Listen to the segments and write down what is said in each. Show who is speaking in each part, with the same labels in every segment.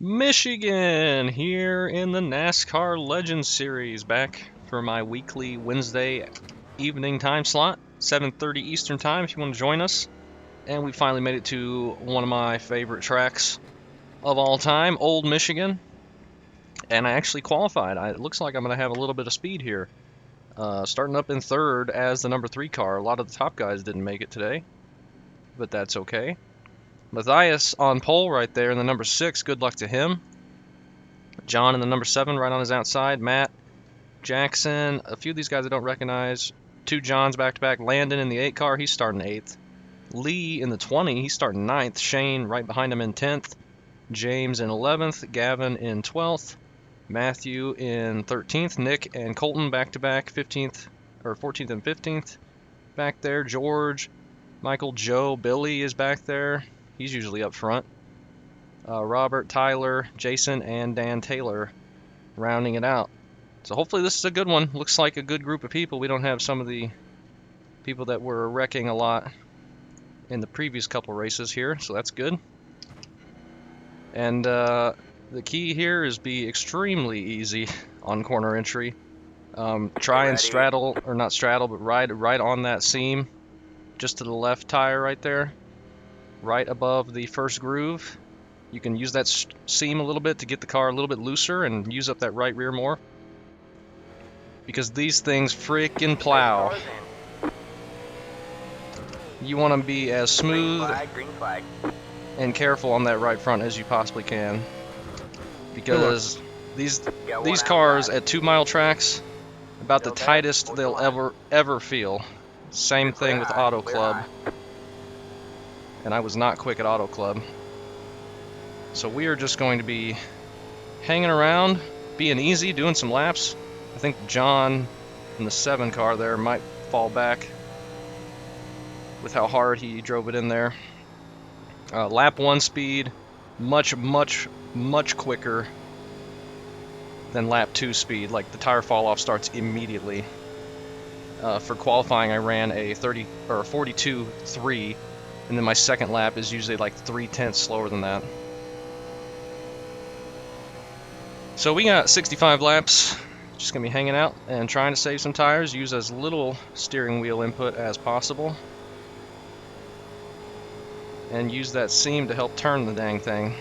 Speaker 1: Michigan here in the NASCAR Legends series, back for my weekly Wednesday evening time slot, 7:30 Eastern time if you want to join us. And we finally made it to one of my favorite tracks of all time, Old Michigan. And I actually qualified. It looks like I'm going to have a little bit of speed here. Starting up in third as the number 3 car. A lot of the top guys didn't make it today, but that's okay. Matthias on pole right there in the number 6. Good luck to him. John in the number 7 right on his outside. Matt, Jackson, a few of these guys I don't recognize. 2 Johns back to back. Landon in the 8 car, he's starting 8th. Lee in the 20, he's starting 9th. Shane right behind him in 10th. James in 11th. Gavin in 12th. Matthew in 13th. Nick and Colton back to back 15th or 14th and 15th. Back there. George, Michael, Joe, Billy is back there. He's usually up front. Robert, Tyler, Jason, and Dan Taylor rounding it out. So hopefully this is a good one. Looks like a good group of people. We don't have some of the people that were wrecking a lot in the previous couple races here, so that's good. And the key here is be extremely easy on corner entry. Try and straddle, or not straddle, but ride right on that seam, just to the left tire right there, right above the first groove. You can use that seam a little bit to get the car a little bit looser and use up that right rear more. Because these things freaking plow. You want to be as smooth and careful on that right front as you possibly can. Because these cars at 2-mile tracks, about the tightest they'll ever feel. Same thing with Auto Club. And I was not quick at Auto Club. So we are just going to be hanging around, being easy, doing some laps. I think John in the 7 car there might fall back with how hard he drove it in there. Lap 1 speed, much quicker than lap 2 speed. Like the tire fall off starts immediately. For qualifying, I ran a 42.3, and then my second lap is usually like 0.3 slower than that. So we got 65 laps, just going to be hanging out and trying to save some tires, use as little steering wheel input as possible, and use that seam to help turn the dang thing.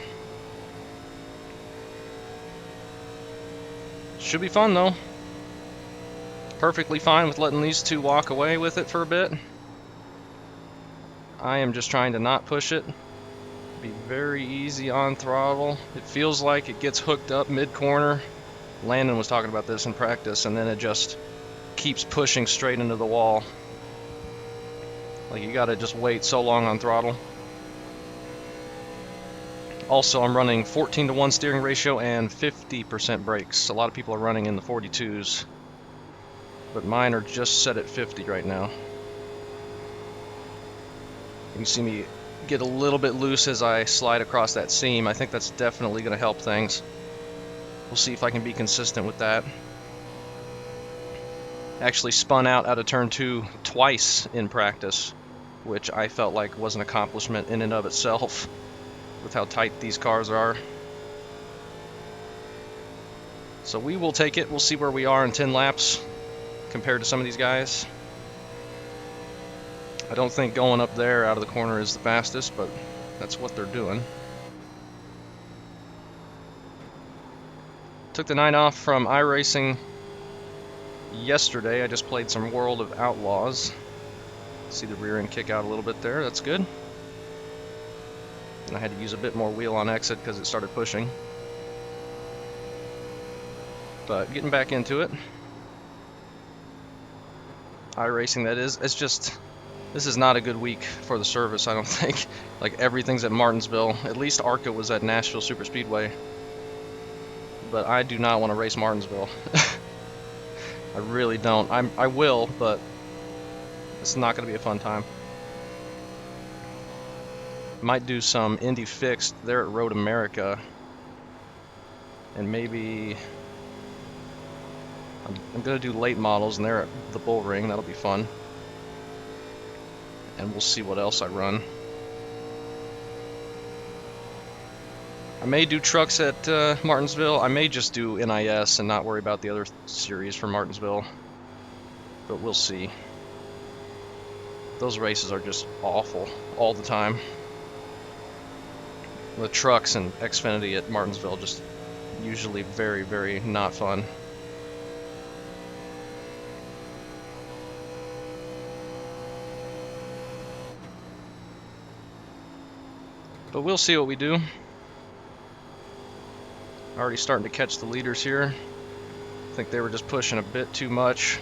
Speaker 1: Should be fun though. Perfectly fine with letting these two walk away with it for a bit. I am just trying to not push it. Be very easy on throttle. It feels like it gets hooked up mid-corner. Landon was talking about this in practice, and then it just keeps pushing straight into the wall. Like you gotta just wait so long on throttle. Also, I'm running 14:1 steering ratio and 50% brakes. A lot of people are running in the 42s, but mine are just set at 50 right now. You can see me get a little bit loose as I slide across that seam. I think that's definitely going to help things. We'll see if I can be consistent with that. Actually spun out of turn 2 twice in practice, which I felt like was an accomplishment in and of itself with how tight these cars are. So we will take it. We'll see where we are in 10 laps compared to some of these guys. I don't think going up there out of the corner is the fastest, but that's what they're doing. Took the night off from iRacing yesterday. I just played some World of Outlaws. See the rear end kick out a little bit there. That's good. And I had to use a bit more wheel on exit because it started pushing. But getting back into it. iRacing, that is. It's just... This is not a good week for the service, I don't think. Like, everything's at Martinsville. At least ARCA was at Nashville Superspeedway. But I do not want to race Martinsville. I really don't. I will, but it's not going to be a fun time. Might do some Indy Fixed there at Road America. And maybe... I'm going to do late models, and they're at the Bull Ring. That'll be fun. And we'll see what else I run. I may do trucks at Martinsville. I may just do NIS and not worry about the other series for Martinsville. But we'll see. Those races are just awful all the time. The trucks and Xfinity at Martinsville just usually very, very not fun. But we'll see what we do. Already starting to catch the leaders here. I think they were just pushing a bit too much.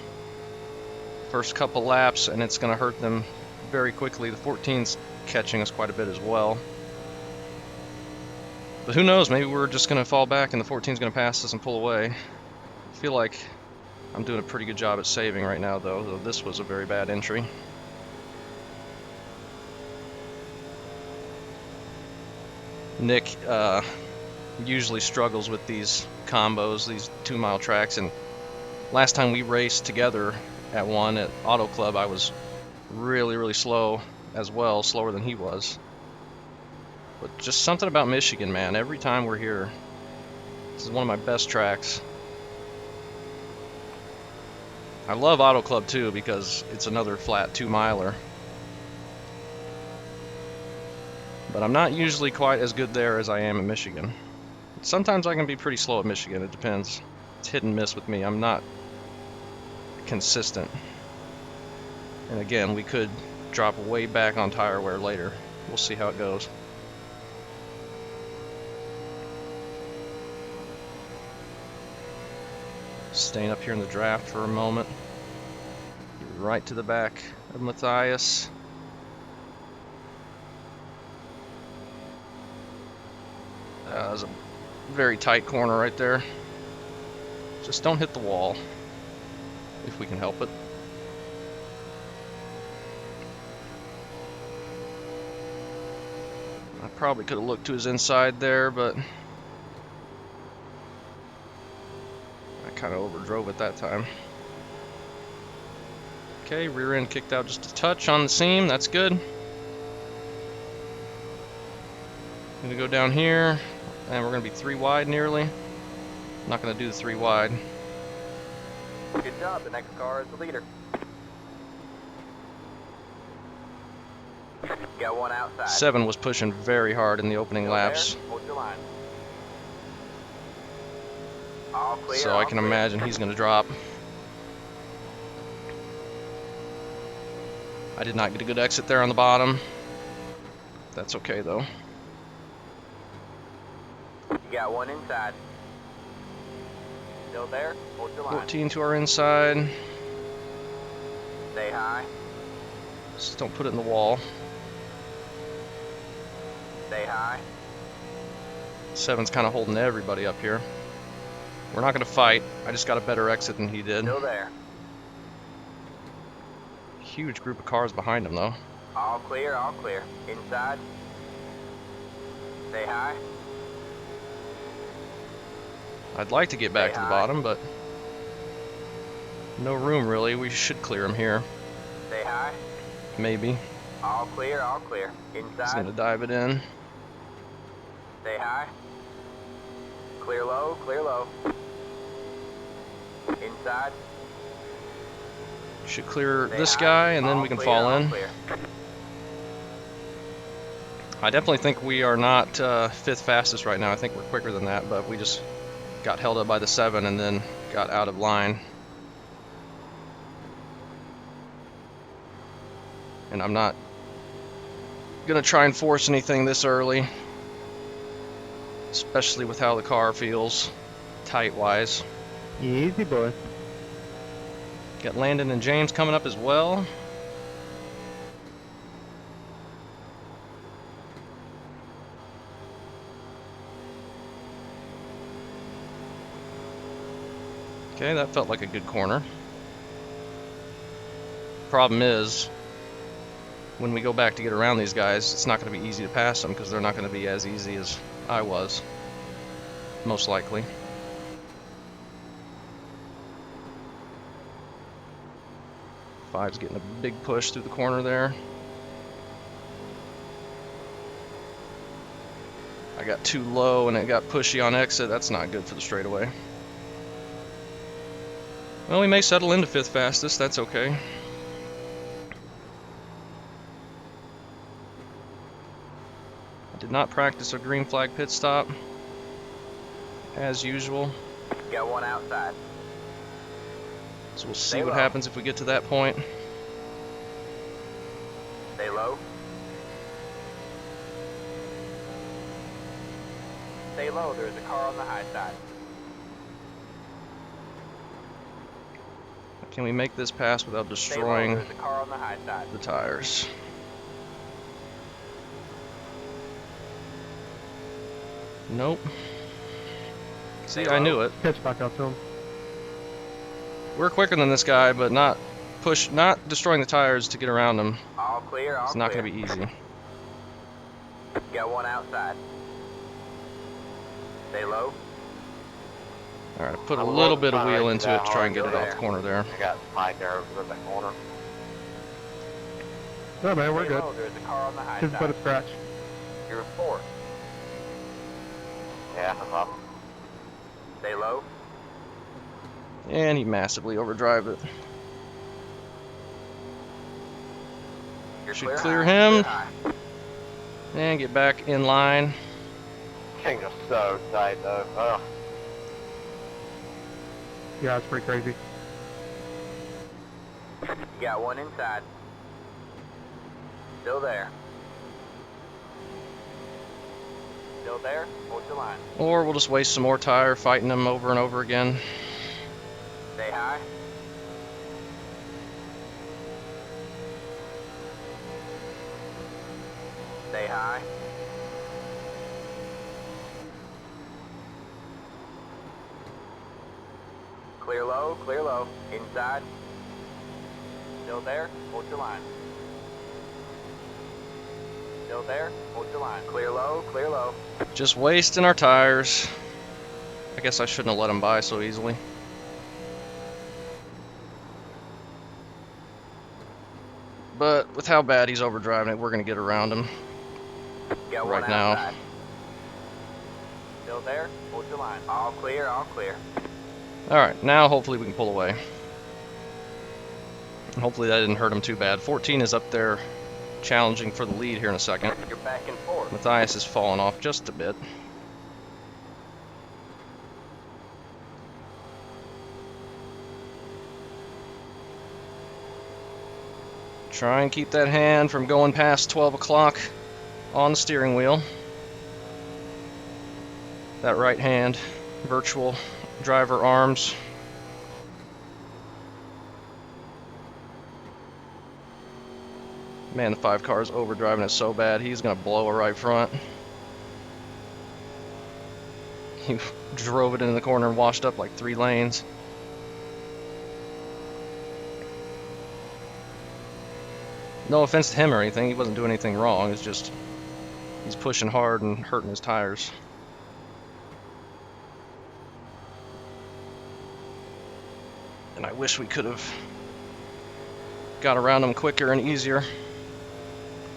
Speaker 1: First couple laps, and it's going to hurt them very quickly. The 14's catching us quite a bit as well. But who knows, maybe we're just going to fall back and the 14's going to pass us and pull away. I feel like I'm doing a pretty good job at saving right now, though this was a very bad entry. Nick usually struggles with these combos, these 2-mile tracks, and last time we raced together at one at Auto Club, I was really, really slow as well, slower than he was. But just something about Michigan, man. Every time we're here, this is one of my best tracks. I love Auto Club too because it's another flat 2-miler. But I'm not usually quite as good there as I am in Michigan. Sometimes I can be pretty slow at Michigan, it depends. It's hit and miss with me. I'm not consistent. And again, we could drop way back on tire wear later. We'll see how it goes. Staying up here in the draft for a moment. Right to the back of Matthias. There's a very tight corner right there. Just don't hit the wall if we can help it. I probably could have looked to his inside there, but I kind of overdrove it that time. Okay, rear end kicked out just a touch on the seam. That's good. Gonna go down here, and we're gonna be 3 wide nearly. Not gonna do the 3 wide.
Speaker 2: Good job. The next car is the leader. Got one outside.
Speaker 1: 7 was pushing very hard in the opening laps.
Speaker 2: Hold your line. All clear,
Speaker 1: So I can imagine he's going to drop. I did not get a good exit there on the bottom. That's okay though.
Speaker 2: You got one inside. Still there? Hold your line.
Speaker 1: 14 to our inside.
Speaker 2: Stay high.
Speaker 1: Just don't put it in the wall.
Speaker 2: Stay high.
Speaker 1: 7's kind of holding everybody up here. We're not going to fight. I just got a better exit than he did.
Speaker 2: Still there.
Speaker 1: Huge group of cars behind him though.
Speaker 2: All clear, all clear. Inside. Stay high.
Speaker 1: I'd like to get back to the bottom, but no room really. We should clear him here.
Speaker 2: Stay high.
Speaker 1: Maybe.
Speaker 2: All clear, all clear. Inside.
Speaker 1: He's going to dive it in.
Speaker 2: Stay high. Clear low, clear low. Inside.
Speaker 1: Should clear
Speaker 2: Stay
Speaker 1: this
Speaker 2: high.
Speaker 1: guy, and then
Speaker 2: All
Speaker 1: we can
Speaker 2: clear,
Speaker 1: fall
Speaker 2: all
Speaker 1: in.
Speaker 2: clear.
Speaker 1: I definitely think we are not 5th fastest right now. I think we're quicker than that, but we just got held up by the 7 and then got out of line. And I'm not gonna try and force anything this early, especially with how the car feels tight-wise.
Speaker 3: Easy, boy.
Speaker 1: Got Landon and James coming up as well. Okay, that felt like a good corner. Problem is, when we go back to get around these guys, it's not going to be easy to pass them because they're not going to be as easy as I was, most likely. Five's getting a big push through the corner there. I got too low and it got pushy on exit. That's not good for the straightaway. Well, we may settle into 5th fastest. That's okay. I did not practice a green flag pit stop, as usual.
Speaker 2: Got one outside.
Speaker 1: So we'll see what happens if we get to that point.
Speaker 2: Stay low. Stay low, there's a car on the high side.
Speaker 1: Can we make this pass without destroying
Speaker 2: there's a car on the high side.
Speaker 1: the tires? Nope. See, I knew it.
Speaker 3: Catch back up to him.
Speaker 1: We're quicker than this guy, but not destroying the tires to get around him.
Speaker 2: All clear, all
Speaker 1: It's not
Speaker 2: clear.
Speaker 1: going to be easy.
Speaker 2: Got one outside. Stay low.
Speaker 1: All right, put a little bit of wheel into it to try and get it off the corner there.
Speaker 2: I got Mike there over the corner.
Speaker 3: No, man, we're
Speaker 2: Stay
Speaker 3: good.
Speaker 2: low, there's a car on the high
Speaker 3: Just
Speaker 2: side.
Speaker 3: put a scratch.
Speaker 2: You're 4. Yeah, I'm up. Stay low.
Speaker 1: And he massively overdrove it.
Speaker 2: You're
Speaker 1: Should
Speaker 2: clear
Speaker 1: clear
Speaker 2: high,
Speaker 1: him.
Speaker 2: clear high.
Speaker 1: And get back in line.
Speaker 2: Things are so tight though. Ugh.
Speaker 3: Yeah, it's pretty crazy.
Speaker 2: You got one inside. Still there. Still there? Hold your line.
Speaker 1: Or we'll just waste some more tire fighting him over and over again.
Speaker 2: Stay high. Stay high. Clear low, clear low. Inside. Still there? Hold your line. Still there? Hold your line. Clear low, clear low.
Speaker 1: Just wasting our tires. I guess I shouldn't have let him by so easily. But with how bad he's overdriving it, we're going to get around him
Speaker 2: Got
Speaker 1: right
Speaker 2: one
Speaker 1: now.
Speaker 2: outside. Still there? Hold your line. All clear, all clear.
Speaker 1: Alright, now hopefully we can pull away. And hopefully that didn't hurt him too bad. 14 is up there challenging for the lead here in a second.
Speaker 2: You're back and forth.
Speaker 1: Matthias is falling off just a bit. Try and keep that hand from going past 12 o'clock on the steering wheel. That right hand, virtual driver arms. Man, the 5 car is overdriving it so bad, he's gonna blow a right front. He drove it into the corner and washed up like 3 lanes. No offense to him or anything, he wasn't doing anything wrong, it's just he's pushing hard and hurting his tires. And I wish we could have got around him quicker and easier,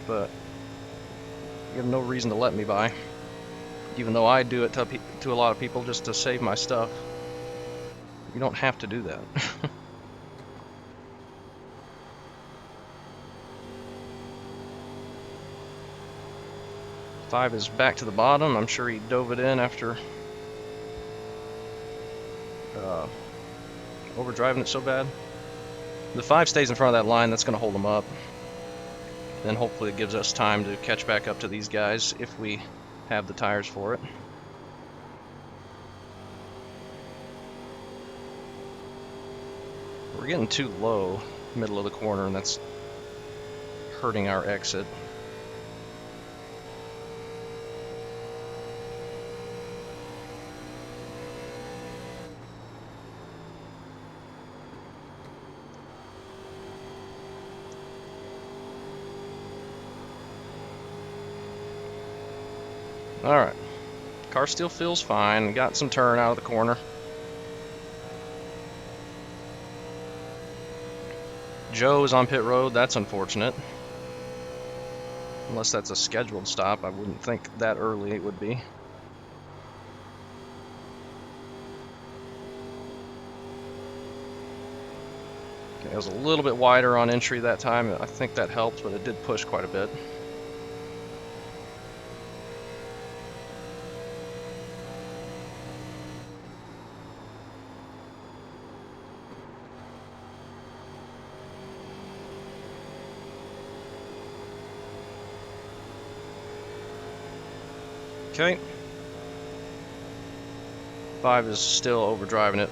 Speaker 1: but you have no reason to let me by. Even though I do it to a lot of people just to save my stuff. You don't have to do that. 5 is back to the bottom. I'm sure he dove it in after overdriving it so bad. The 5 stays in front of that line, that's going to hold him up. Then hopefully it gives us time to catch back up to these guys if we have the tires for it. We're getting too low, middle of the corner, and that's hurting our exit. Alright, car still feels fine, got some turn out of the corner. Joe is on pit road, that's unfortunate. Unless that's a scheduled stop, I wouldn't think that early it would be. It was a little bit wider on entry that time. I think that helped, but it did push quite a bit. Okay. 5 is still overdriving it.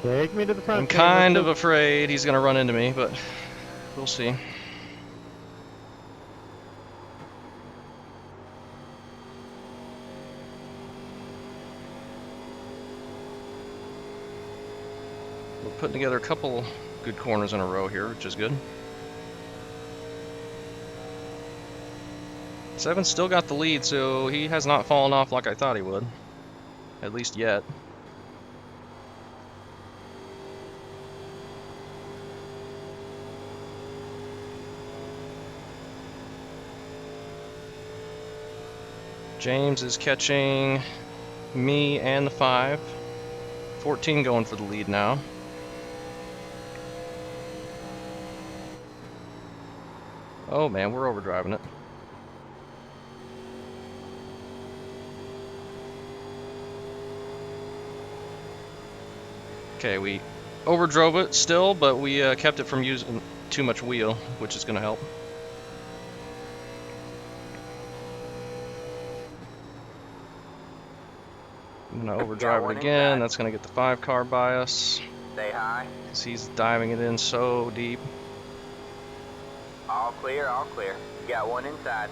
Speaker 3: Take me to the front.
Speaker 1: I'm kind of afraid he's going to run into me, but we'll see. We're putting together a couple good corners in a row here, which is good. 7's still got the lead, so he has not fallen off like I thought he would. At least yet. James is catching me and the 5. 14 going for the lead now. Oh man, we're overdriving it. Okay, we overdrove it still, but we kept it from using too much wheel, which is going to help. I'm going to overdrive it again. That's going to get the 5 car by us.
Speaker 2: Say hi.
Speaker 1: Because he's diving it in so deep.
Speaker 2: All clear, all clear. You got one inside.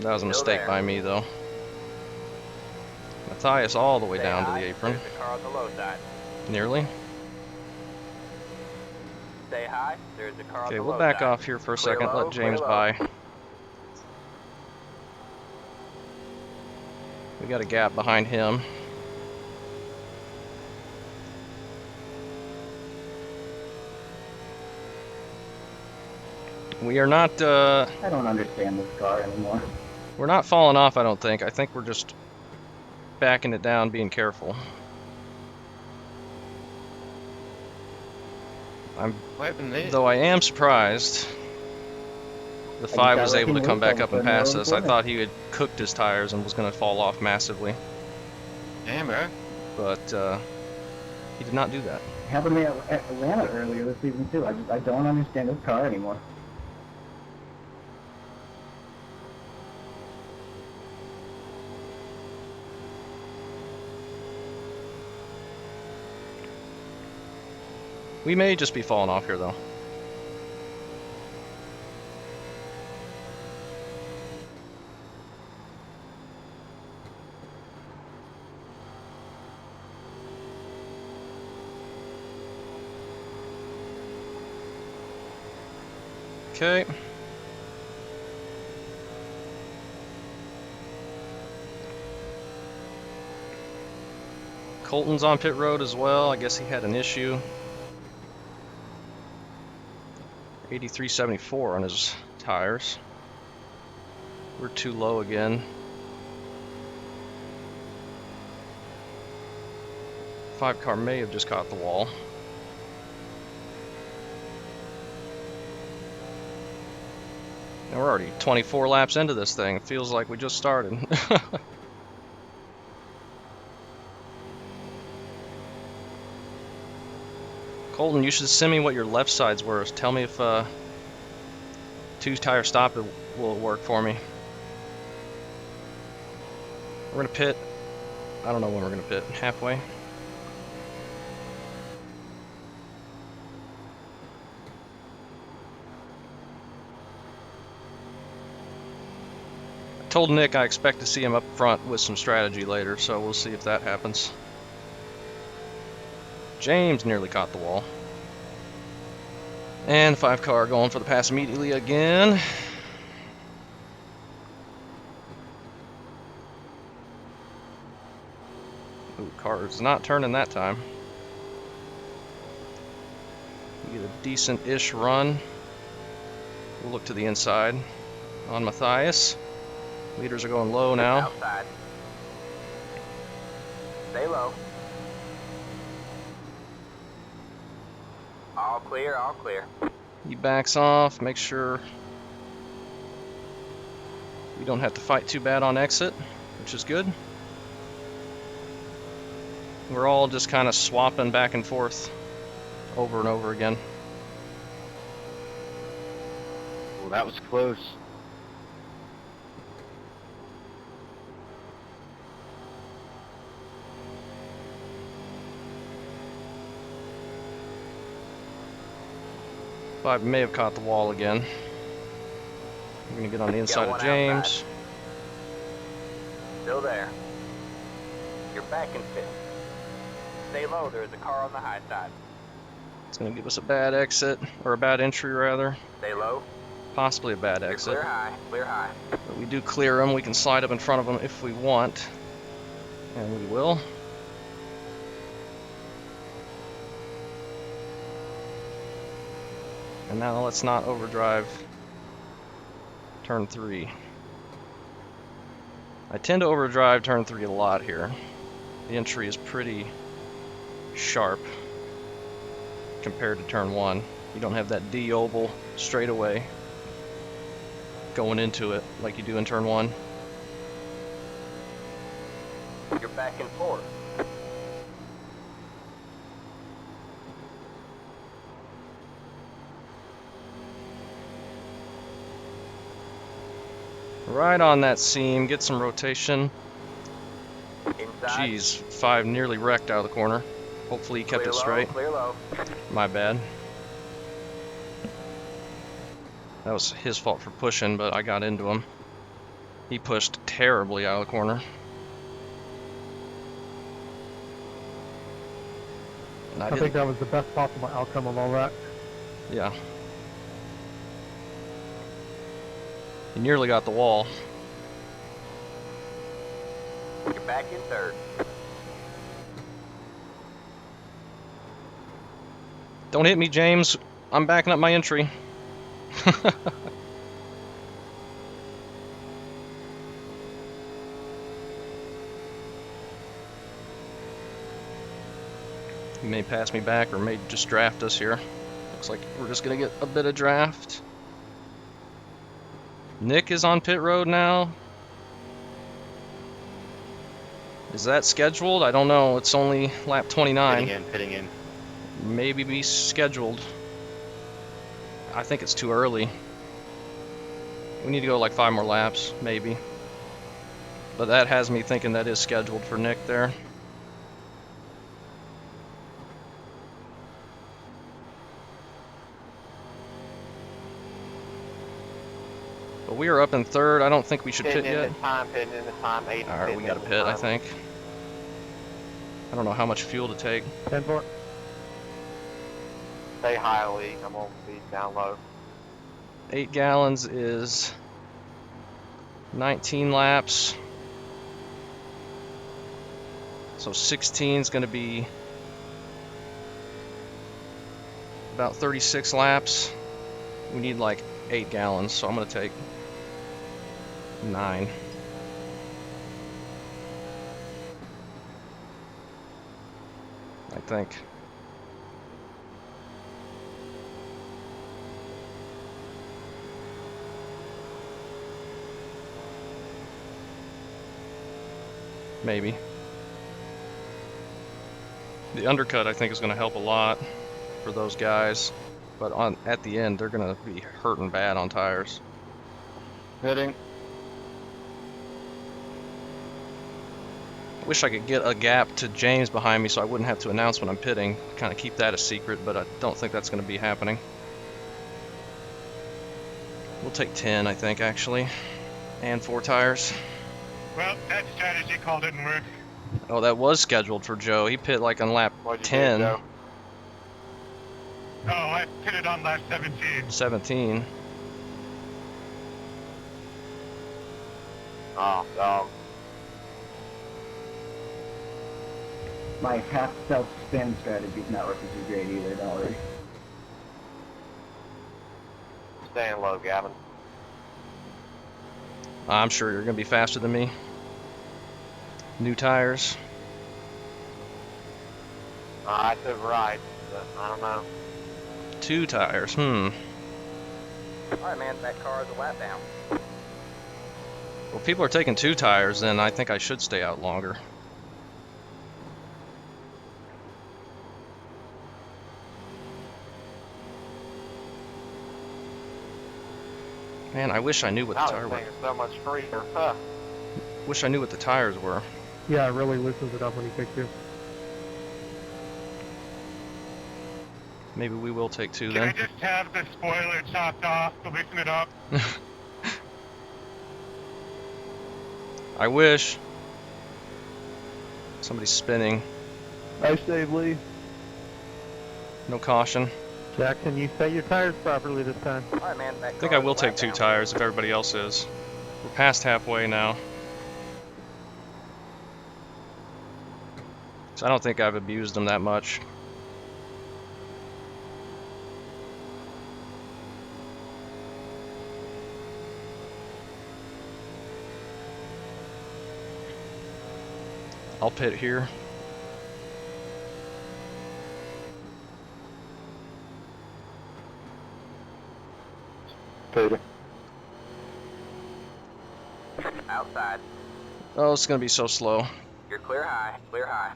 Speaker 1: That was a mistake by me, though. Matthias all the way down to the apron.
Speaker 2: There's a car on the low side.
Speaker 1: Nearly.
Speaker 2: Say hi. There's a car on the
Speaker 1: Okay,
Speaker 2: low
Speaker 1: we'll back
Speaker 2: side.
Speaker 1: off here for a
Speaker 2: Clear
Speaker 1: second.
Speaker 2: low,
Speaker 1: Let James
Speaker 2: clear low.
Speaker 1: by. We got a gap behind him. We are not,
Speaker 4: I don't understand this car anymore.
Speaker 1: we're not falling off, I don't think. I think we're just backing it down, being careful. Though I am surprised the 5 was able to come back up and pass us. I thought he had cooked his tires and was going to fall off massively.
Speaker 5: Damn, bro.
Speaker 1: But he did not do that.
Speaker 4: It happened to me at Atlanta earlier this season too. I don't understand this car anymore.
Speaker 1: We may just be falling off here, though. Okay. Colton's on pit road as well. I guess he had an issue. 83.74 on his tires. We're too low again. 5 car may have just caught the wall. And we're already 24 laps into this thing. It feels like we just started. Colton, you should send me what your left sides were. Tell me if 2 tire stop will work for me. We're gonna pit. I don't know when we're gonna pit. Halfway. I told Nick I expect to see him up front with some strategy later, so we'll see if that happens. James nearly caught the wall. And 5 car going for the pass immediately again. Ooh, car's not turning that time. We get a decent-ish run. We'll look to the inside on Matthias. Leaders are going low now.
Speaker 2: Outside. Stay low. All clear, all clear.
Speaker 1: He backs off, make sure we don't have to fight too bad on exit, which is good. We're all just kind of swapping back and forth over and over again.
Speaker 5: Well, that was close.
Speaker 1: I may have caught the wall again. I'm gonna get on the inside of
Speaker 2: one
Speaker 1: James.
Speaker 2: outside. Still there. You're back in fifth. Stay low, there's a car on the high side.
Speaker 1: It's gonna give us a bad exit, or a bad entry rather.
Speaker 2: Stay low.
Speaker 1: Possibly a bad
Speaker 2: You're
Speaker 1: exit.
Speaker 2: clear high, clear high.
Speaker 1: But we do clear them. We can slide up in front of them if we want. And we will. And now let's not overdrive turn 3. I tend to overdrive turn 3 a lot here. The entry is pretty sharp compared to turn 1. You don't have that D oval straightaway going into it like you do in turn 1.
Speaker 2: You're back in fourth.
Speaker 1: Right on that seam, get some rotation.
Speaker 2: Inside.
Speaker 1: Jeez, 5 nearly wrecked out of the corner. Hopefully he kept
Speaker 2: Clear
Speaker 1: it
Speaker 2: low,
Speaker 1: straight.
Speaker 2: clear low.
Speaker 1: My bad. That was his fault for pushing, but I got into him. He pushed terribly out of the corner. And
Speaker 3: I think that was the best possible outcome of all that.
Speaker 1: Yeah. He nearly got the wall.
Speaker 2: You're back in third.
Speaker 1: Don't hit me, James. I'm backing up my entry. He may pass me back or may just draft us here. Looks like we're just gonna get a bit of draft. Nick is on pit road now. Is that scheduled? I don't know. It's only lap 29.
Speaker 5: Pitting in.
Speaker 1: Maybe be scheduled. I think it's too early. We need to go like 5 more laps, maybe. But that has me thinking that is scheduled for Nick there. But we are up in third. I don't think we should pit yet.
Speaker 5: Pitting in the time.
Speaker 1: Alright, we got to pit, I think. I don't know how much fuel to take.
Speaker 3: 10-4.
Speaker 5: Stay high, Lee. I'm gonna be down low.
Speaker 1: 8 gallons is 19 laps. So 16 is going to be about 36 laps. We need like 8 gallons, so I'm going to take 9. I think. Maybe. The undercut, I think, is going to help a lot for those guys. But at the end, they're going to be hurting bad on tires.
Speaker 5: Pitting.
Speaker 1: I wish I could get a gap to James behind me so I wouldn't have to announce when I'm pitting. Kind of keep that a secret, but I don't think that's going to be happening. We'll take 10, I think, actually. And 4 tires.
Speaker 6: Well, that strategy call didn't work.
Speaker 1: Oh, that was scheduled for Joe. He pit like on lap
Speaker 5: What'd you
Speaker 1: 10.
Speaker 5: do, Joe?
Speaker 6: Oh, I pitted on lap 17.
Speaker 1: 17.
Speaker 5: Oh, dog.
Speaker 4: My half self-spin strategy's not working too great either, don't worry.
Speaker 5: Staying low, Gavin.
Speaker 1: I'm sure you're going to be faster than me. New tires.
Speaker 5: I took right, but I don't know.
Speaker 1: 2 tires.
Speaker 2: All right, man, that car is a lap down.
Speaker 1: Well, if people are taking 2 tires, then I think I should stay out longer. Man, I wish I knew what the
Speaker 5: Now
Speaker 1: tire
Speaker 5: this
Speaker 1: were.
Speaker 5: thing is so much freer. Huh.
Speaker 1: Wish I knew what the tires were.
Speaker 3: Yeah, it really loosens it up when you take two.
Speaker 1: Maybe we will take 2
Speaker 6: Can I
Speaker 1: then.
Speaker 6: just have the spoiler chopped off to loosen it up?
Speaker 1: I wish. Somebody's spinning.
Speaker 3: I save Lee.
Speaker 1: No caution.
Speaker 3: Jackson, you set your tires properly this time.
Speaker 2: All right, man, that
Speaker 1: I think
Speaker 2: car
Speaker 1: I
Speaker 2: is
Speaker 1: will
Speaker 2: a
Speaker 1: take
Speaker 2: lap
Speaker 1: 2
Speaker 2: down.
Speaker 1: tires if everybody else is. We're past halfway now. So I don't think I've abused them that much. I'll pit here.
Speaker 5: Peter.
Speaker 2: Outside.
Speaker 1: Oh, it's gonna be so slow.
Speaker 2: You're clear high. Clear high.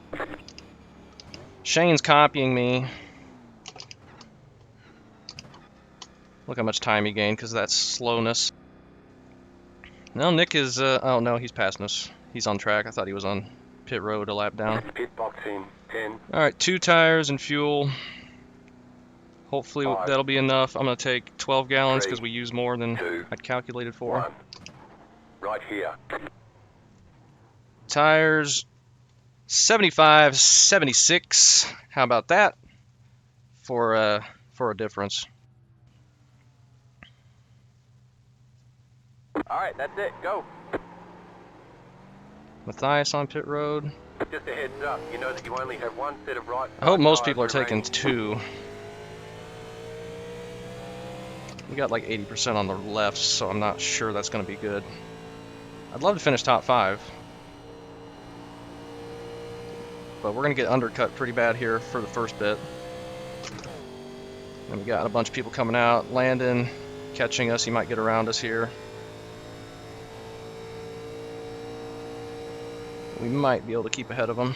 Speaker 1: Shane's copying me. Look how much time he gained because of that slowness. No, Nick is, oh no, he's passing us. He's on track. I thought he was on pit road a lap down.
Speaker 5: Pit box in 10.
Speaker 1: Alright, 2 tires and fuel. Hopefully
Speaker 5: Five,
Speaker 1: that'll be enough. I'm going to take 12 gallons because
Speaker 5: three,
Speaker 1: we use more than
Speaker 5: 2,
Speaker 1: I'd calculated for.
Speaker 5: 1. Right here.
Speaker 1: Tires, 75, 76. How about that for a difference?
Speaker 2: All right, that's it. Go.
Speaker 1: Matthias on pit road.
Speaker 2: Just a heads up. You know that you only have one set of right.
Speaker 1: I hope most
Speaker 2: tires
Speaker 1: people are taking
Speaker 2: remaining.
Speaker 1: 2. We got like 80% on the left, so I'm not sure that's going to be good. I'd love to finish top 5. But we're going to get undercut pretty bad here for the first bit. And we got a bunch of people coming out. Landon catching us. He might get around us here. We might be able to keep ahead of him.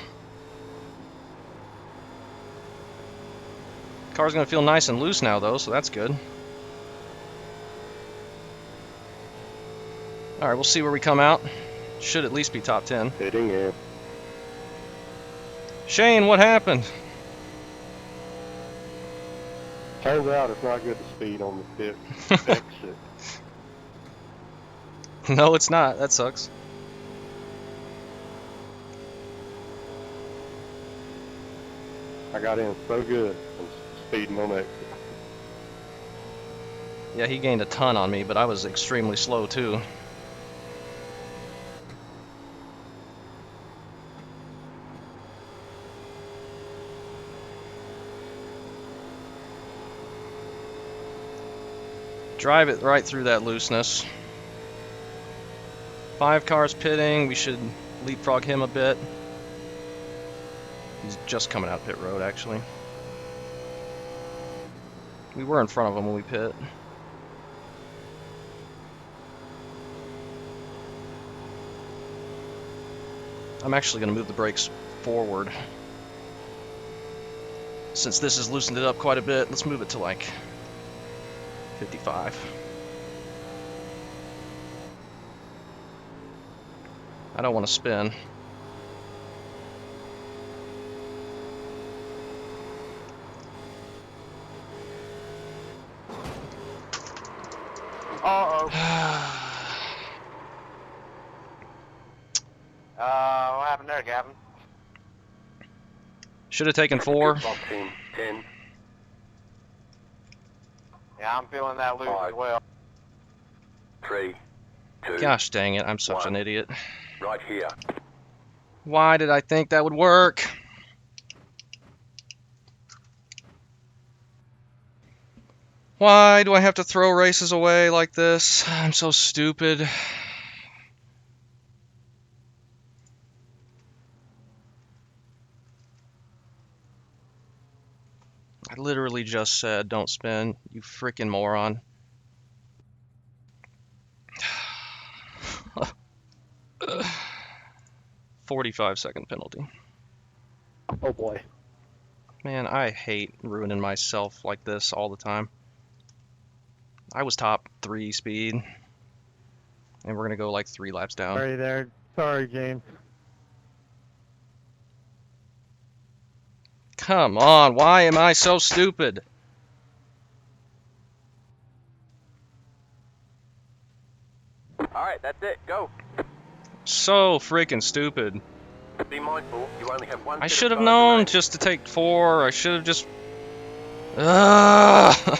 Speaker 1: Car's going to feel nice and loose now, though, so that's good. Alright, we'll see where we come out. Should at least be top 10.
Speaker 5: Hitting in.
Speaker 1: Shane, what happened?
Speaker 5: Turns out it's not good to speed on the pit exit.
Speaker 1: No, it's not. That sucks.
Speaker 5: I got in so good and speeding on exit.
Speaker 1: Yeah, he gained a ton on me, but I was extremely slow too. Drive it right through that looseness. 5 cars pitting. We should leapfrog him a bit. He's just coming out pit road, actually. We were in front of him when we pit. I'm actually going to move the brakes forward. Since this has loosened it up quite a bit, let's move it to like 55. I don't want to spin.
Speaker 5: Uh-oh. What happened there, Gavin?
Speaker 1: Should have taken 4.
Speaker 5: Box in 10. Yeah, I'm feeling that loose as well. 3, 2.
Speaker 1: Gosh dang it, I'm such
Speaker 5: 1.
Speaker 1: an idiot.
Speaker 5: Right here.
Speaker 1: Why did I think that would work? Why do I have to throw races away like this? I'm so stupid. I literally just said don't spin, you freaking moron. 45-second penalty.
Speaker 3: Oh boy.
Speaker 1: Man, I hate ruining myself like this all the time. I was top 3 speed, and we're gonna go like 3 laps down.
Speaker 3: Sorry there. Sorry, James.
Speaker 1: Come on, why am I so stupid?
Speaker 2: Alright, that's it. Go.
Speaker 1: So freaking stupid.
Speaker 2: Be mindful, you only have one
Speaker 1: I
Speaker 2: bit
Speaker 1: should
Speaker 2: of
Speaker 1: have
Speaker 2: time
Speaker 1: known
Speaker 2: remaining.
Speaker 1: just to take 4. I should have just... Ugh.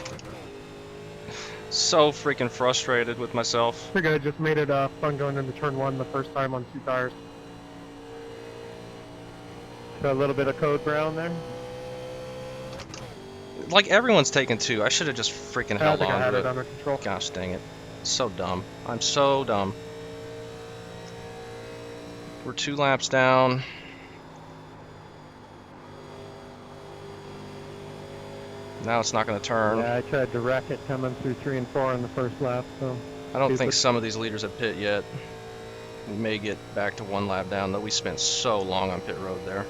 Speaker 1: So freaking frustrated with myself.
Speaker 3: I think I just made it fun going into turn 1 the first time on 2 tires. So a little bit of code brown there.
Speaker 1: Like, everyone's taking 2. I should have just freaking
Speaker 3: I
Speaker 1: held
Speaker 3: think I
Speaker 1: on
Speaker 3: had
Speaker 1: to
Speaker 3: it
Speaker 1: it.
Speaker 3: under control.
Speaker 1: Gosh dang it. So dumb. I'm so dumb. We're 2 laps down. Now it's not going to turn.
Speaker 3: Yeah, I tried to wreck it coming through 3 and 4 in the first lap, so...
Speaker 1: I don't think
Speaker 3: stupid.
Speaker 1: some of these leaders have pit yet. We may get back to 1 lap down, though we spent so long on pit road there.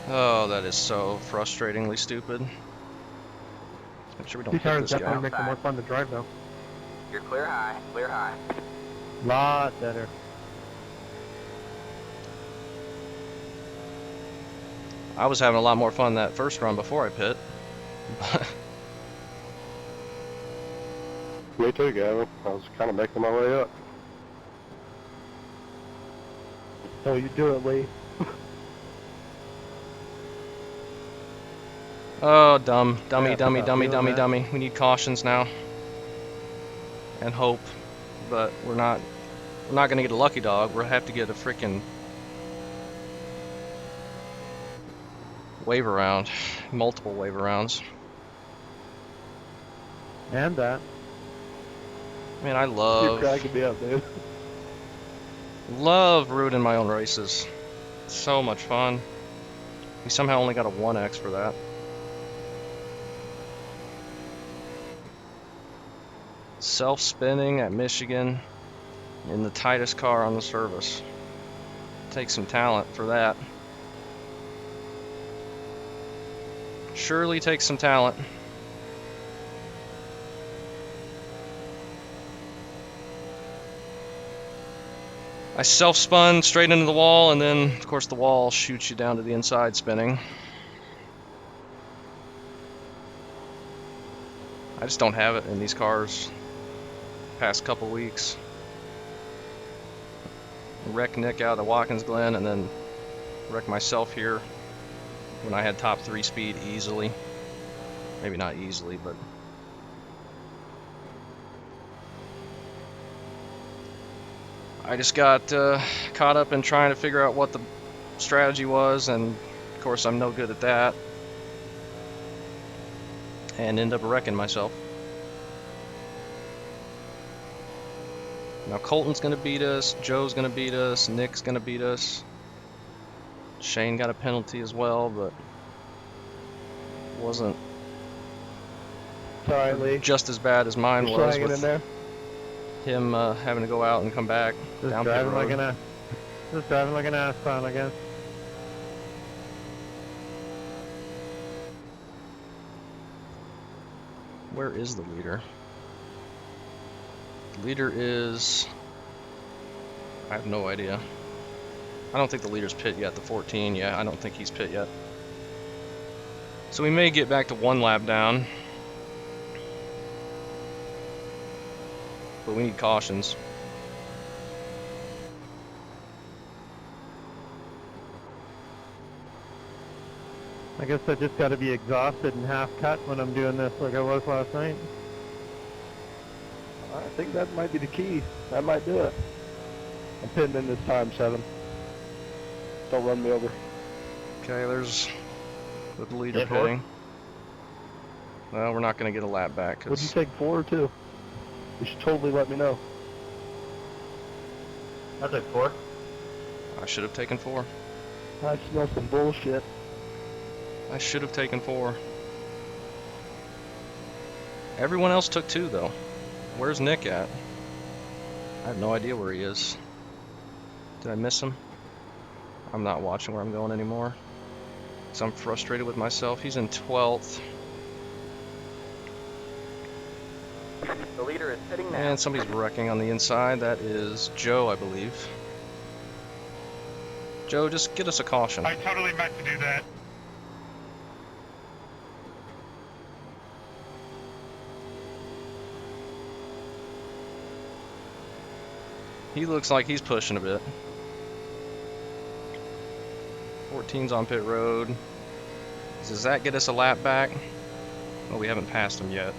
Speaker 1: Oh, that is so frustratingly stupid. Make sure we don't
Speaker 3: 2
Speaker 1: hit
Speaker 3: tires
Speaker 1: this
Speaker 3: definitely
Speaker 1: guy.
Speaker 3: make it more fun to drive, though.
Speaker 2: You're clear high, clear high.
Speaker 3: Lot better.
Speaker 1: I was having a lot more fun that first run before I pit.
Speaker 7: Me too, Gavin. I was kind of making my way up.
Speaker 3: Oh, you do it, Lee.
Speaker 1: Oh, dummy,
Speaker 3: Yeah,
Speaker 1: dummy,
Speaker 3: I'm not
Speaker 1: dummy,
Speaker 3: feeling
Speaker 1: dummy,
Speaker 3: that.
Speaker 1: dummy. We need cautions now. And hope. But we're not gonna get a lucky dog. We'll have to get a freaking wave around. Multiple wave rounds.
Speaker 3: And that.
Speaker 1: Man, I
Speaker 3: You're cracking me up, dude.
Speaker 1: love rooting my own races. It's so much fun. We somehow only got a 1x for that. Self-spinning at Michigan in the tightest car on the service. Take some talent for that. Surely takes some talent. I self-spun straight into the wall, and then, of course, the wall shoots you down to the inside spinning. I just don't have it in these cars past couple weeks. Wreck Nick out of Watkins Glen, and then wreck myself here when I had top 3 speed easily. Maybe not easily, but... I just got caught up in trying to figure out what the strategy was, and of course I'm no good at that. And end up wrecking myself. Now Colton's gonna beat us, Joe's gonna beat us, Nick's gonna beat us. Shane got a penalty as well, but wasn't
Speaker 3: Sorry, Lee.
Speaker 1: just as bad as mine
Speaker 3: You're
Speaker 1: was
Speaker 3: slanging in
Speaker 1: with
Speaker 3: there.
Speaker 1: him having to go out and come back
Speaker 3: Just
Speaker 1: down pit
Speaker 3: driving like
Speaker 1: road.
Speaker 3: just driving like an ass clown, I guess.
Speaker 1: Where is the leader? The leader is... I have no idea. I don't think the leader's pit yet. The 14, yeah, I don't think he's pit yet. So we may get back to 1 lap down. But we need cautions.
Speaker 3: I guess I just got to be exhausted and half cut when I'm doing this like I was last night.
Speaker 7: I think that might be the key. That might do it. I'm pitting in this time, 7. Don't run me over.
Speaker 1: Okay, there's the leader
Speaker 3: Yeah, four.
Speaker 1: pitting. Well, we're not going to get a lap back
Speaker 7: Would you
Speaker 1: because
Speaker 7: take 4 or 2? You should totally let me know.
Speaker 3: I took 4.
Speaker 1: I should have taken 4.
Speaker 7: I smell some bullshit.
Speaker 1: I should have taken 4. Everyone else took 2 though. Where's Nick at? I have no idea where he is. Did I miss him? I'm not watching where I'm going anymore, because I'm frustrated with myself. He's in 12th.
Speaker 2: The leader is sitting now.
Speaker 1: And somebody's wrecking on the inside. That is Joe, I believe. Joe, just get us a caution.
Speaker 6: I totally meant to do that.
Speaker 1: He looks like he's pushing a bit. 14's on pit road. Does that get us a lap back? Well, we haven't passed him yet.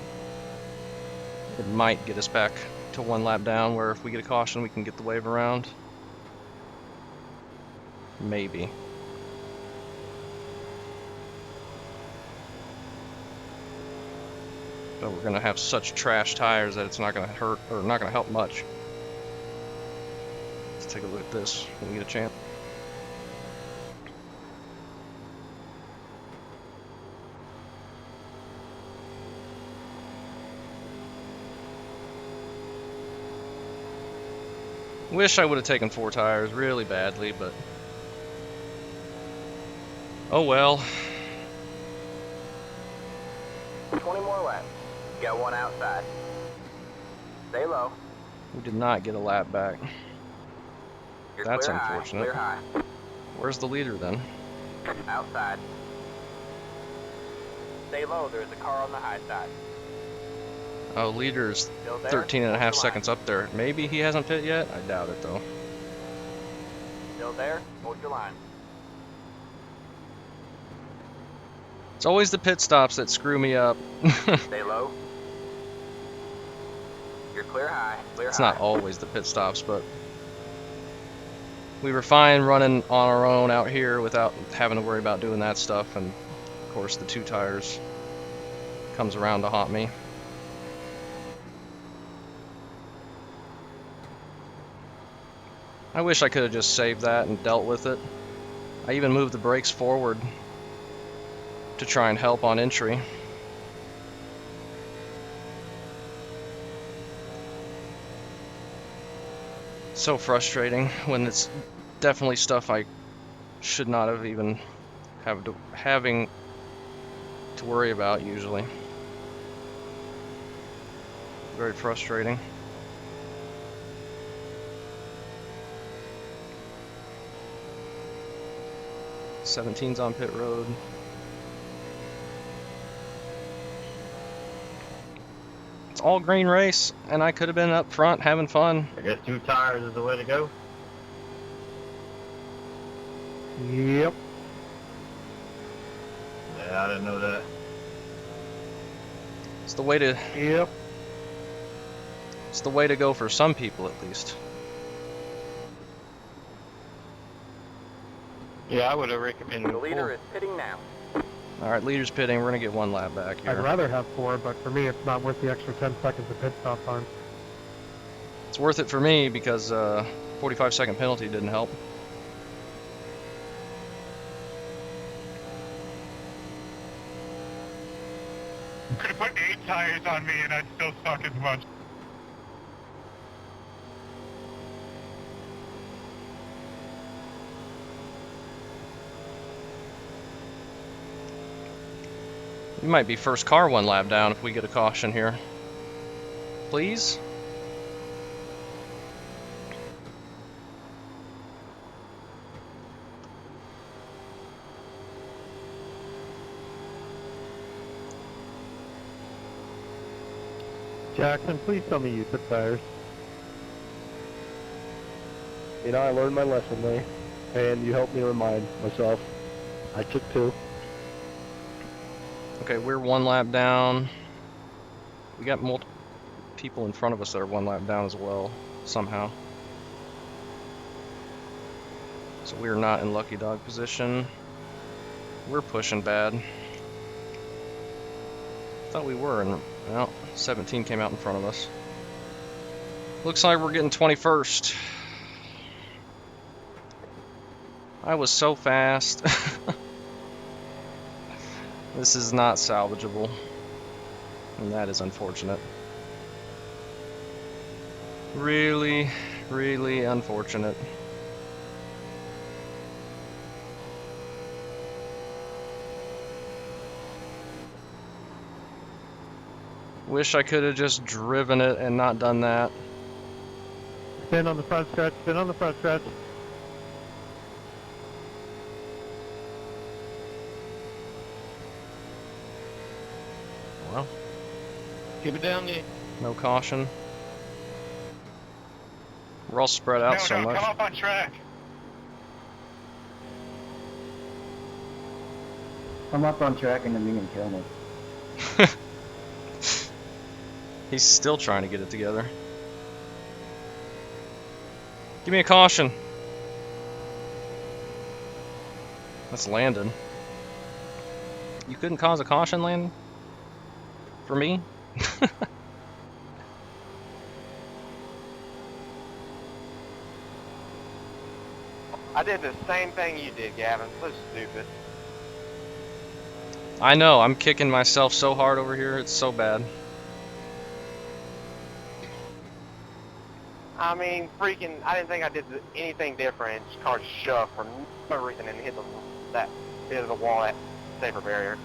Speaker 1: It might get us back to 1 lap down, where if we get a caution, we can get the wave around. Maybe. But we're gonna have such trash tires that it's not gonna hurt, or not gonna help much. Let's take a look at this when we get a chance. Wish I would have taken 4 tires really badly, but oh well.
Speaker 2: 20 more laps. You got 1 outside. Stay low.
Speaker 1: We did not get a lap back.
Speaker 2: You're
Speaker 1: That's
Speaker 2: clear high,
Speaker 1: unfortunate.
Speaker 2: clear high.
Speaker 1: Where's the leader then?
Speaker 2: Outside. Stay low. There's a car on the high side.
Speaker 1: Oh, leader's
Speaker 2: Still there?
Speaker 1: 13 and a
Speaker 2: Hold
Speaker 1: half
Speaker 2: your
Speaker 1: seconds up there. Maybe he hasn't pit yet? I doubt it though.
Speaker 2: line. Still there? Hold your line.
Speaker 1: It's always the pit stops that screw me up.
Speaker 2: Stay low. You're clear high, clear
Speaker 1: It's
Speaker 2: high.
Speaker 1: not always the pit stops, but we were fine running on our own out here without having to worry about doing that stuff, and of course the 2 tires comes around to haunt me. I wish I could have just saved that and dealt with it. I even moved the brakes forward to try and help on entry. So frustrating when it's definitely stuff I should not have even having to worry about usually. Very frustrating. '17's on pit road. It's all green race, and I could have been up front having fun.
Speaker 8: I guess 2 tires is the way to go.
Speaker 3: Yep.
Speaker 8: Yeah, I didn't know that.
Speaker 1: It's the way to
Speaker 3: Yep.
Speaker 1: It's the way to go for some people, at least.
Speaker 7: Yeah, I would have recommended
Speaker 2: The leader
Speaker 7: 4.
Speaker 2: is pitting now.
Speaker 1: All right, leader's pitting. We're gonna get 1 lap back
Speaker 3: I'd
Speaker 1: here.
Speaker 3: rather have 4, but for me, it's not worth the extra 10 seconds of pit stop time.
Speaker 1: It's worth it for me because 45-second penalty didn't help.
Speaker 6: You could have put 8 tires on me and I'd still suck as much.
Speaker 1: We might be first car 1 lap down if we get a caution here. Please?
Speaker 3: Jackson, please tell me you took tires.
Speaker 7: You know, I learned my lesson there, and you helped me remind myself. I took 2.
Speaker 1: Okay, we're 1 lap down. We got multiple people in front of us that are 1 lap down as well, somehow. So we're not in lucky dog position. We're pushing bad. Thought we were, and well, 17 came out in front of us. Looks like we're getting 21st. I was so fast. This is not salvageable. And that is unfortunate. Really, really unfortunate. Wish I could have just driven it and not done that.
Speaker 3: Spin on the front stretch, spin on the front stretch.
Speaker 1: Well,
Speaker 7: Keep it down there.
Speaker 1: no caution. We're all spread out so
Speaker 6: Come
Speaker 1: much.
Speaker 6: up on track.
Speaker 4: I'm up on track and then we can kill me.
Speaker 1: He's still trying to get it together. Give me a caution. That's Landon. You couldn't cause a caution, Landon? For me?
Speaker 5: I did the same thing you did, Gavin. So stupid.
Speaker 1: I know, I'm kicking myself so hard over here, it's so bad.
Speaker 5: I mean, freaking, I didn't think I did anything different. Just car shoved for no reason and hit that bit of the wall, that safer barrier.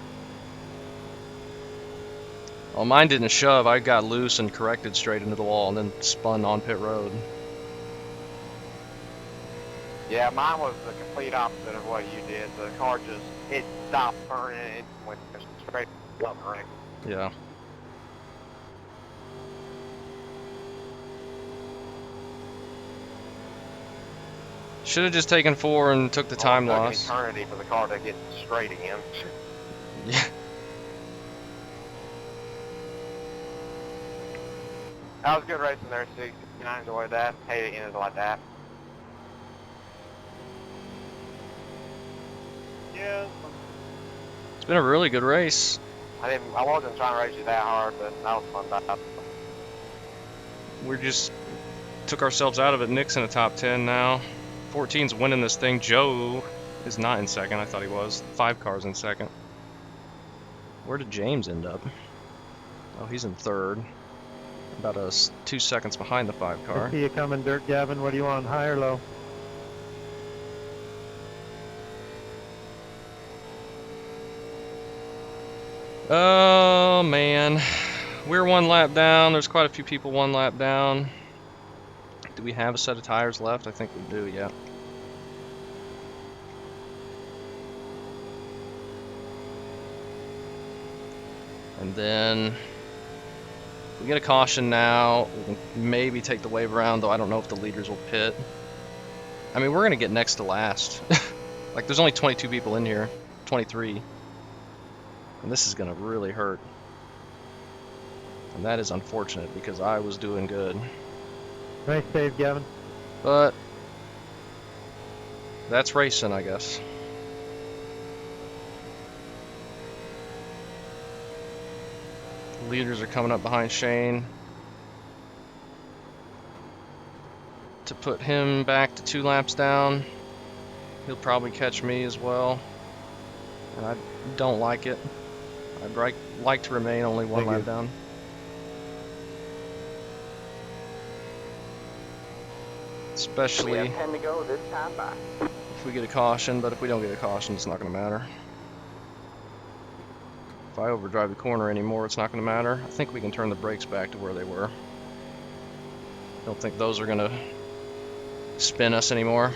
Speaker 1: Well, mine didn't shove, I got loose and corrected straight into the wall and then spun on pit road.
Speaker 5: Yeah, mine was the complete opposite of what you did. The car just, it stopped burning and it went straight up the ring.
Speaker 1: Yeah. Should have just taken 4 and took the time
Speaker 5: Well, it
Speaker 1: loss.
Speaker 5: took an eternity for the car to get straight again.
Speaker 1: Yeah.
Speaker 5: That was good racing there, Steve. I enjoyed that. Hate it ended like that.
Speaker 6: Yeah.
Speaker 1: It's been a really good race.
Speaker 5: I wasn't trying to race you that hard, but that was fun.
Speaker 1: We just took ourselves out of it. Nick's in the top 10 now. 14's winning this thing. Joe is not in second. I thought he was. 5 cars in second. Where did James end up? Oh, he's in third. About 2 seconds behind the 5
Speaker 3: I
Speaker 1: car.
Speaker 3: see you coming, Dirt Gavin. What do you want, high or low?
Speaker 1: Oh, man. We're 1 lap down. There's quite a few people 1 lap down. Do we have a set of tires left? I think we do, yeah. And then if we get a caution now, we can maybe take the wave around, though I don't know if the leaders will pit. I mean, we're going to get next to last. Like, there's only 22 people in here, 23. And this is going to really hurt. And that is unfortunate because I was doing good.
Speaker 3: Nice save, Gavin.
Speaker 1: But that's racing, I guess. Leaders are coming up behind Shane to put him back to 2 laps down. He'll probably catch me as well, and I don't like it. I'd like to remain only 1 lap down. Especially
Speaker 2: We have 10 to go this time by.
Speaker 1: if we get a caution, but if we don't get a caution, it's not going to matter. If I overdrive the corner anymore, it's not going to matter. I think we can turn the brakes back to where they were. Don't think those are going to spin us anymore.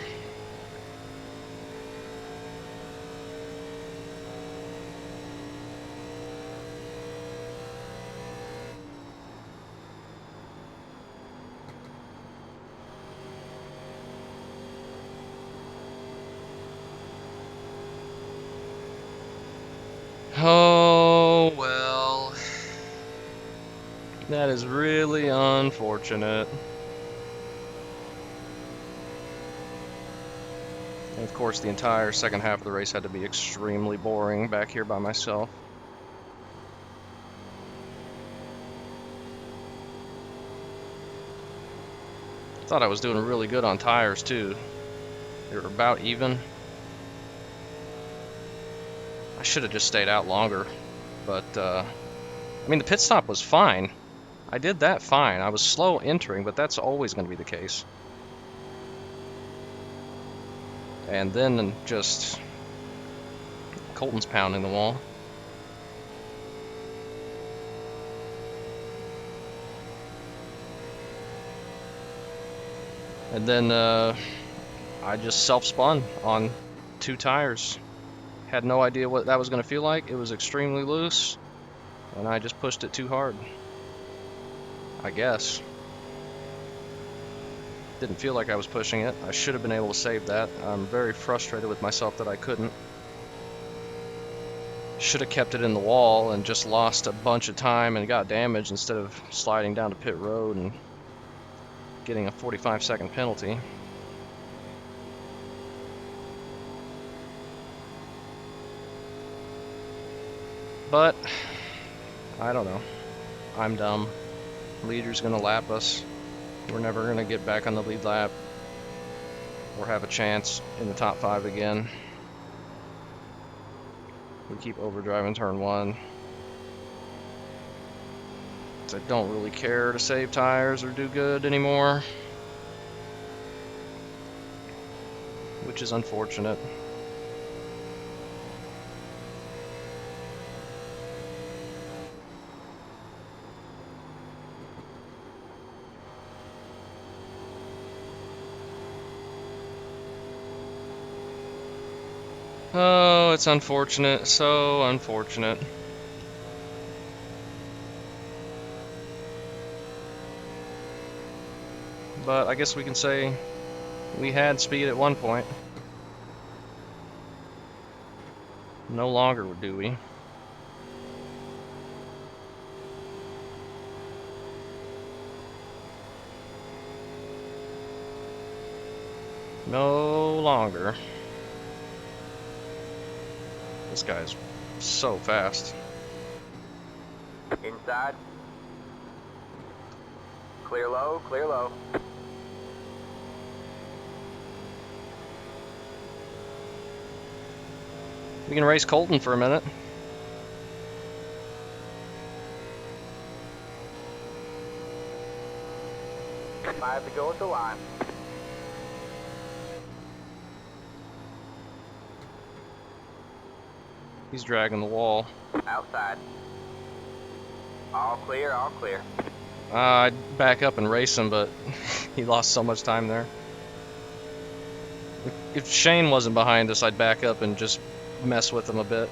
Speaker 1: Oh, well. That is really unfortunate. And of course, the entire second half of the race had to be extremely boring back here by myself. Thought I was doing really good on tires, too. They were about even. I should have just stayed out longer, but I mean the pit stop was fine. I did that fine. I was slow entering, but that's always going to be the case. And then just Colton's pounding the wall. And then I just self-spun on 2 tires. Had no idea what that was going to feel like. It was extremely loose, and I just pushed it too hard. I guess. Didn't feel like I was pushing it. I should have been able to save that. I'm very frustrated with myself that I couldn't. Should have kept it in the wall and just lost a bunch of time and got damaged instead of sliding down to pit road and getting a 45-second penalty. But I don't know. I'm dumb. Leader's gonna lap us. We're never gonna get back on the lead lap or have a chance in the top 5 again. We keep overdriving turn 1. I don't really care to save tires or do good anymore, which is unfortunate. Oh, it's unfortunate, so unfortunate. But I guess we can say we had speed at one point. No longer do we. No longer. This guy's so fast.
Speaker 2: Inside. Clear low, clear low.
Speaker 1: We can race Colton for a minute.
Speaker 2: Five to go at the line.
Speaker 1: He's dragging the wall.
Speaker 2: Outside. All clear, all clear.
Speaker 1: I'd back up and race him, but he lost so much time there. If Shane wasn't behind us, I'd back up and just mess with him a bit.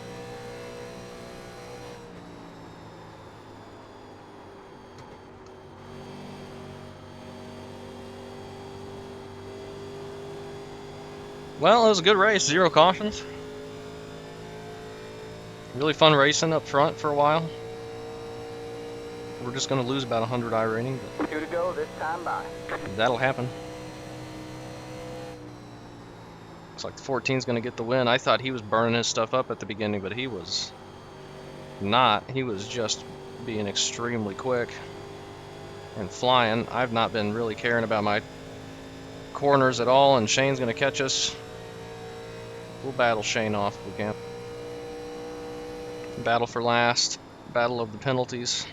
Speaker 1: Well, it was a good race, 0 cautions. Really fun racing up front for a while. We're just going to lose about 100 iRating, but
Speaker 2: 2 to go this time by.
Speaker 1: that'll happen. Looks like the 14's going to get the win. I thought he was burning his stuff up at the beginning, but he was not. He was just being extremely quick and flying. I've not been really caring about my corners at all, and Shane's going to catch us. We'll battle Shane off if we can. Battle for last. Battle of the penalties.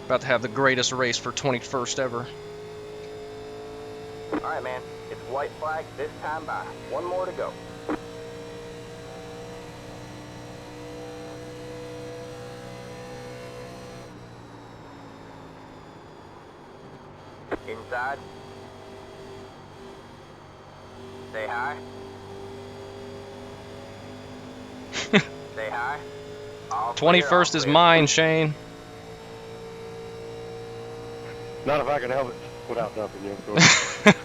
Speaker 1: About to have the greatest race for 21st ever.
Speaker 2: Alright, man. It's white flag this time by. 1 more to go. Inside. Stay high. Stay high. All clear,
Speaker 1: 21st
Speaker 2: all
Speaker 1: is
Speaker 2: clear.
Speaker 1: mine, Shane.
Speaker 7: Not if I can help it without dumping you, of course.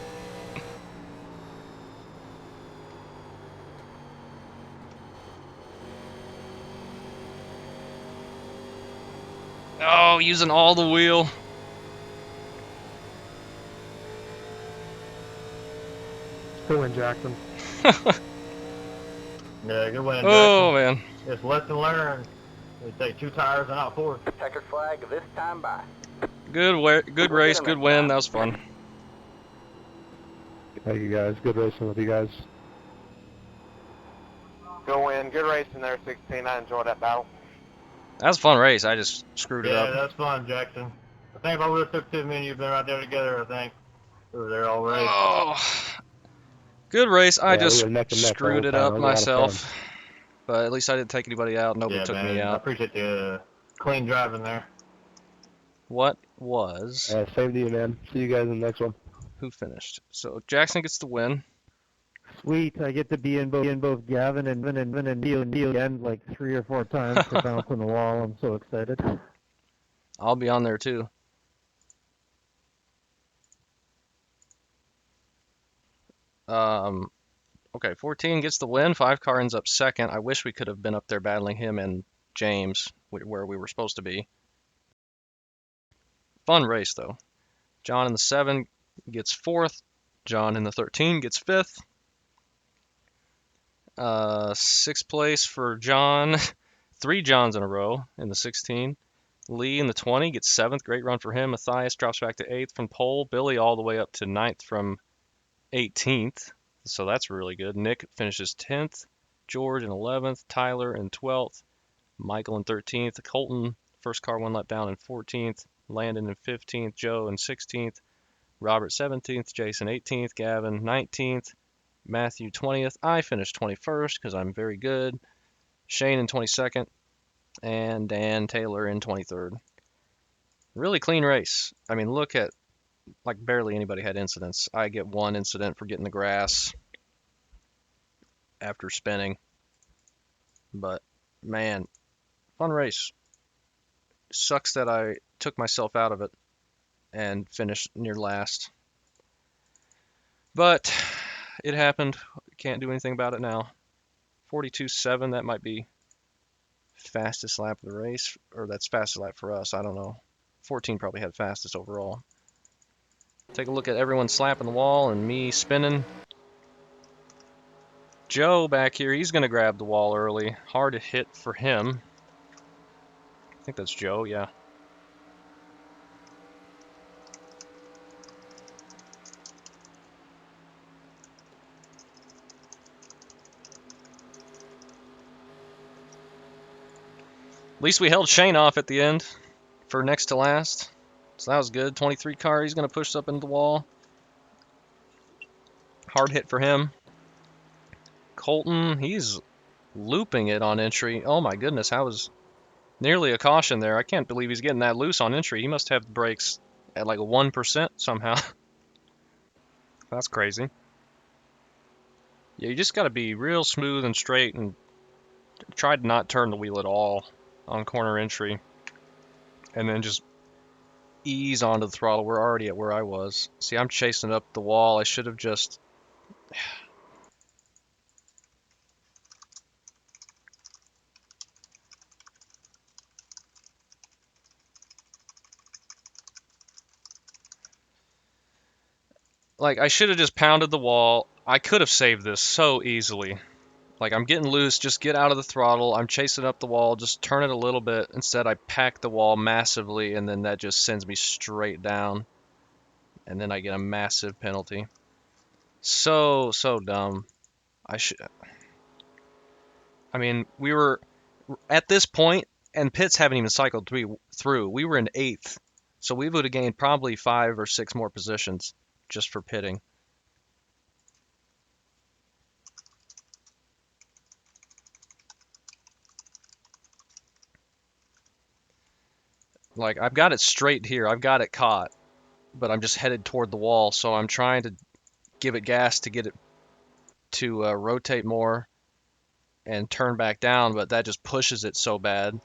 Speaker 1: Oh, using all the wheel.
Speaker 3: Good win, Jackson.
Speaker 8: Yeah, good win.
Speaker 1: Oh,
Speaker 8: Jackson.
Speaker 1: man.
Speaker 8: It's lesson learned. We take 2 tires and not 4.
Speaker 2: Checkered flag this time by.
Speaker 1: Good race, good win. That was fun.
Speaker 7: Thank you guys. Good racing with you guys.
Speaker 5: Go in. Good racing there, 16. I enjoyed that battle.
Speaker 1: That was a fun race. I just screwed it
Speaker 8: Yeah,
Speaker 1: up.
Speaker 8: that's fun, Jackson. I think if I would have took 2 men, you've been right there together, I think. We were there all race.
Speaker 1: Oh, good race. I
Speaker 7: Yeah, we
Speaker 1: just
Speaker 7: were neck and neck the whole
Speaker 1: screwed it
Speaker 7: time.
Speaker 1: up
Speaker 7: It was a lot of fun.
Speaker 1: myself. But at least I didn't take anybody out. Nobody
Speaker 8: Yeah,
Speaker 1: took
Speaker 8: man.
Speaker 1: me
Speaker 8: I
Speaker 1: out.
Speaker 8: appreciate the clean driving there.
Speaker 1: What was?
Speaker 7: Same to you, man. See you guys in the next one.
Speaker 1: Who finished? So Jackson gets the win.
Speaker 3: Sweet, I get to be in both Gavin and Neil again like 3 or 4 times for bouncing the wall. I'm so excited.
Speaker 1: I'll be on there too. Okay, 14 gets the win. 5 car ends up second. I wish we could have been up there battling him and James where we were supposed to be. Fun race though. John in the 7 gets fourth. John in the 13 gets fifth. 6th place for John. 3 Johns in a row in the 16. Lee in the 20 gets 7th. Great run for him. Matthias drops back to 8th from pole. Billy all the way up to 9th from 18th. So that's really good. Nick finishes 10th. George in 11th. Tyler in 12th. Michael in 13th. Colton, first car one let down in 14th. Landon in 15th. Joe in 16th. Robert 17th. Jason 18th. Gavin 19th. Matthew 20th. I finished 21st because I'm very good. Shane in 22nd. And Dan Taylor in 23rd. Really clean race. I mean, look at, like, barely anybody had incidents. I get 1 incident for getting the grass after spinning. But, man, fun race. Sucks that I took myself out of it and finished near last. But it happened. Can't do anything about it now. 42.7, that might be fastest lap of the race, or that's fastest lap for us. I don't know. 14 probably had fastest overall. Take a look at everyone slapping the wall and me spinning. Joe back here, he's going to grab the wall early. Hard to hit for him. I think that's Joe, yeah. At least we held Shane off at the end for next to last. So that was good. 23 car, he's going to push up into the wall. Hard hit for him. Colton, he's looping it on entry. Oh my goodness, that was nearly a caution there. I can't believe he's getting that loose on entry. He must have the brakes at like 1% somehow. That's crazy. Yeah, you just got to be real smooth and straight and try to not turn the wheel at all on corner entry. And then just ease onto the throttle. We're already at where I was. See, I'm chasing up the wall. I should have just... Like, I should have just pounded the wall. I could have saved this so easily. Like, I'm getting loose, just get out of the throttle. I'm chasing up the wall, just turn it a little bit. Instead, I pack the wall massively, and then that just sends me straight down. And then I get a massive penalty. So dumb. I mean, we were at this point, and pits haven't even cycled through. We were in 8th. So we would have gained probably 5 or 6 more positions just for pitting. Like, I've got it straight here. I've got it caught. But I'm just headed toward the wall, so I'm trying to give it gas to get it to rotate more and turn back down, but that just pushes it so bad.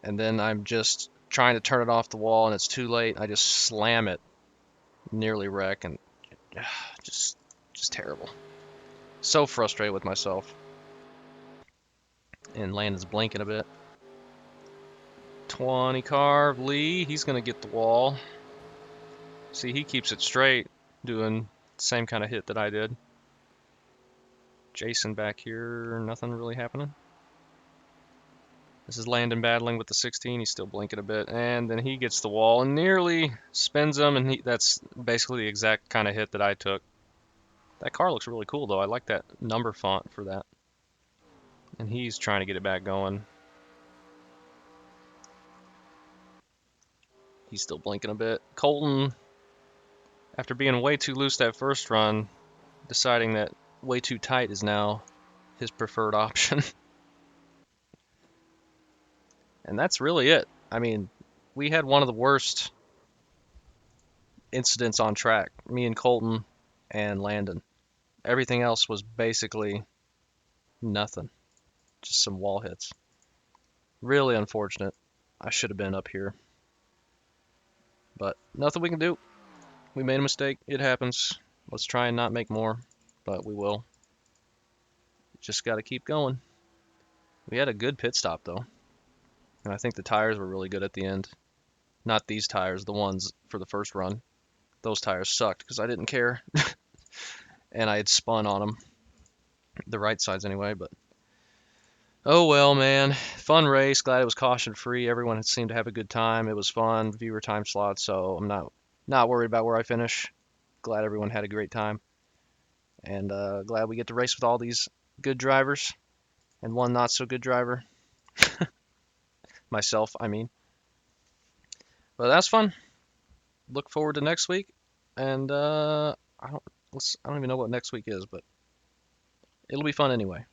Speaker 1: And then I'm just trying to turn it off the wall, and it's too late. I just slam it, nearly wreck, and just terrible. So frustrated with myself. And Landon's blinking a bit. 20 car, Lee, he's going to get the wall. See, he keeps it straight, doing the same kind of hit that I did. Jason back here, nothing really happening. This is Landon battling with the 16. He's still blinking a bit. And then he gets the wall and nearly spins him. And that's basically the exact kind of hit that I took. That car looks really cool though. I like that number font for that. And he's trying to get it back going. He's still blinking a bit. Colton, after being way too loose that first run, deciding that way too tight is now his preferred option. And that's really it. I mean, we had one of the worst incidents on track, me and Colton and Landon. Everything else was basically nothing, just some wall hits. Really unfortunate. I should have been up here. But nothing we can do. We made a mistake. It happens. Let's try and not make more, but we will. Just got to keep going. We had a good pit stop though. And I think the tires were really good at the end. Not these tires, the ones for the first run. Those tires sucked because I didn't care. And I had spun on them. The right sides anyway, but oh well, man. Fun race. Glad it was caution free. Everyone seemed to have a good time. It was fun. Viewer time slot, so I'm not worried about where I finish. Glad everyone had a great time. And glad we get to race with all these good drivers and one not so good driver. Myself, I mean. But that's fun. Look forward to next week. And I don't even know what next week is, but it'll be fun anyway.